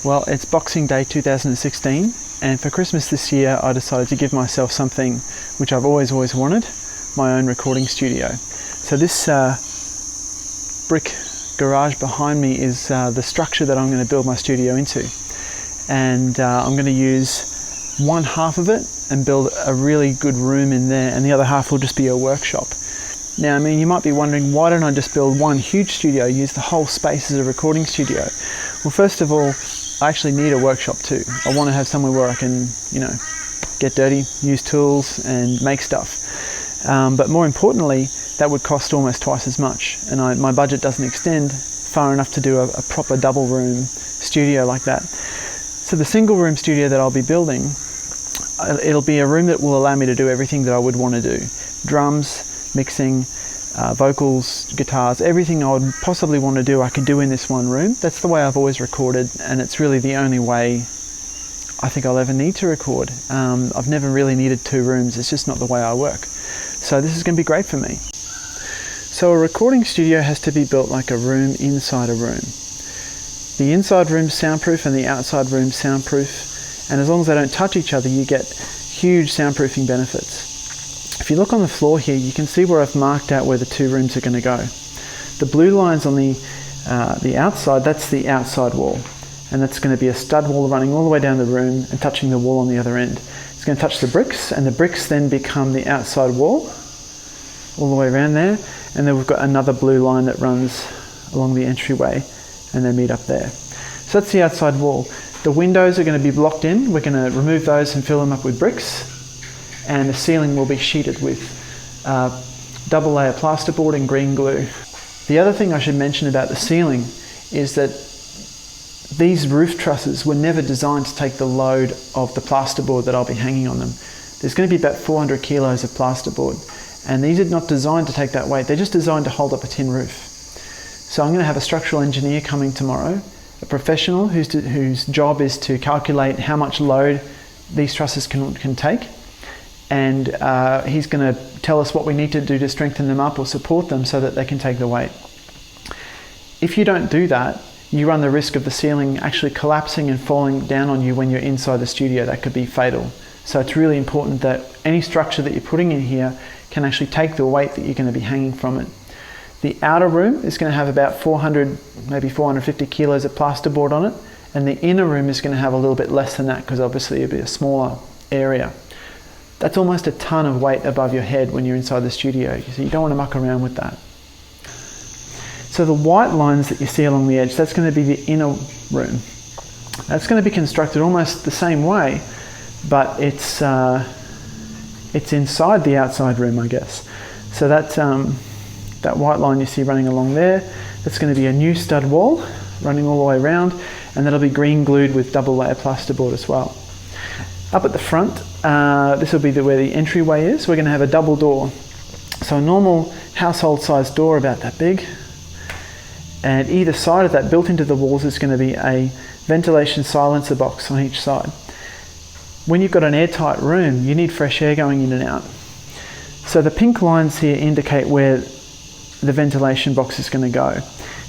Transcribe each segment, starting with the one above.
Well, it's Boxing Day 2016, and for Christmas this year I decided to give myself something which I've always wanted, my own recording studio. So this brick garage behind me is the structure that I'm going to build my studio into, and I'm going to use one half of it and build a really good room in there, and the other half will just be a workshop. Now, I mean, you might be wondering, why don't I just build one huge studio, use the whole space as a recording studio? Well, first of all, I actually need a workshop too. I want to have somewhere where I can, get dirty, use tools and make stuff. But more importantly, that would cost almost twice as much. And my budget doesn't extend far enough to do a proper double room studio like that. So the single room studio that I'll be building, it'll be a room that will allow me to do everything that I would want to do. Drums, mixing, vocals, guitars, everything I would possibly want to do I could do in this one room. That's the way I've always recorded, and it's really the only way I think I'll ever need to record. I've never really needed two rooms, it's just not the way I work. So this is going to be great for me. So a recording studio has to be built like a room inside a room. The inside room's soundproof and the outside room's soundproof, and as long as they don't touch each other you get huge soundproofing benefits. If you look on the floor here, you can see where I've marked out where the two rooms are going to go. The blue lines on the outside, that's the outside wall. And that's going to be a stud wall running all the way down the room and touching the wall on the other end. It's going to touch the bricks, and the bricks then become the outside wall, all the way around there. And then we've got another blue line that runs along the entryway, and they meet up there. So that's the outside wall. The windows are going to be blocked in. We're going to remove those and fill them up with bricks. And the ceiling will be sheeted with double layer plasterboard and green glue. The other thing I should mention about the ceiling is that these roof trusses were never designed to take the load of the plasterboard that I'll be hanging on them. There's going to be about 400 kilos of plasterboard, and these are not designed to take that weight. They're just designed to hold up a tin roof. So I'm going to have a structural engineer coming tomorrow, a professional whose job is to calculate how much load these trusses can take. And he's going to tell us what we need to do to strengthen them up or support them so that they can take the weight. If you don't do that, you run the risk of the ceiling actually collapsing and falling down on you when you're inside the studio. That could be fatal. So it's really important that any structure that you're putting in here can actually take the weight that you're going to be hanging from it. The outer room is going to have about 400, maybe 450 kilos of plasterboard on it, and the inner room is going to have a little bit less than that because obviously it'll be a smaller area. That's almost a ton of weight above your head when you're inside the studio, so you don't want to muck around with that. So the white lines that you see along the edge, that's going to be the inner room. That's going to be constructed almost the same way, but it's inside the outside room, I guess. So that white line you see running along there, that's going to be a new stud wall running all the way around, and that'll be green glued with double layer plasterboard as well. Up at the front, this will be where the entryway is. We're going to have a double door. So a normal household sized door about that big. And either side of that, built into the walls, is going to be a ventilation silencer box on each side. When you've got an airtight room, you need fresh air going in and out. So the pink lines here indicate where the ventilation box is going to go.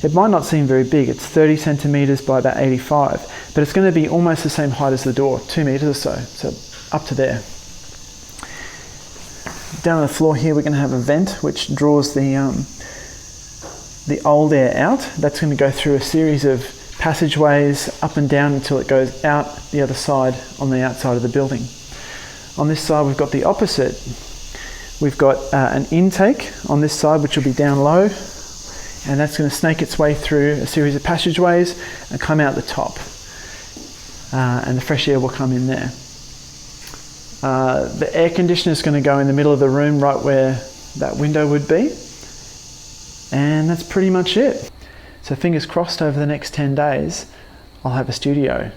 It might not seem very big, it's 30 centimetres by about 85, but it's going to be almost the same height as the door, 2 metres or so up to there. Down on the floor here we're going to have a vent which draws the old air out. That's going to go through a series of passageways up and down until it goes out the other side on the outside of the building. On this side we've got the opposite. We've got an intake on this side which will be down low, and that's going to snake its way through a series of passageways and come out the top. And the fresh air will come in there. The air conditioner is going to go in the middle of the room right where that window would be. And that's pretty much it. So fingers crossed over the next 10 days, I'll have a studio.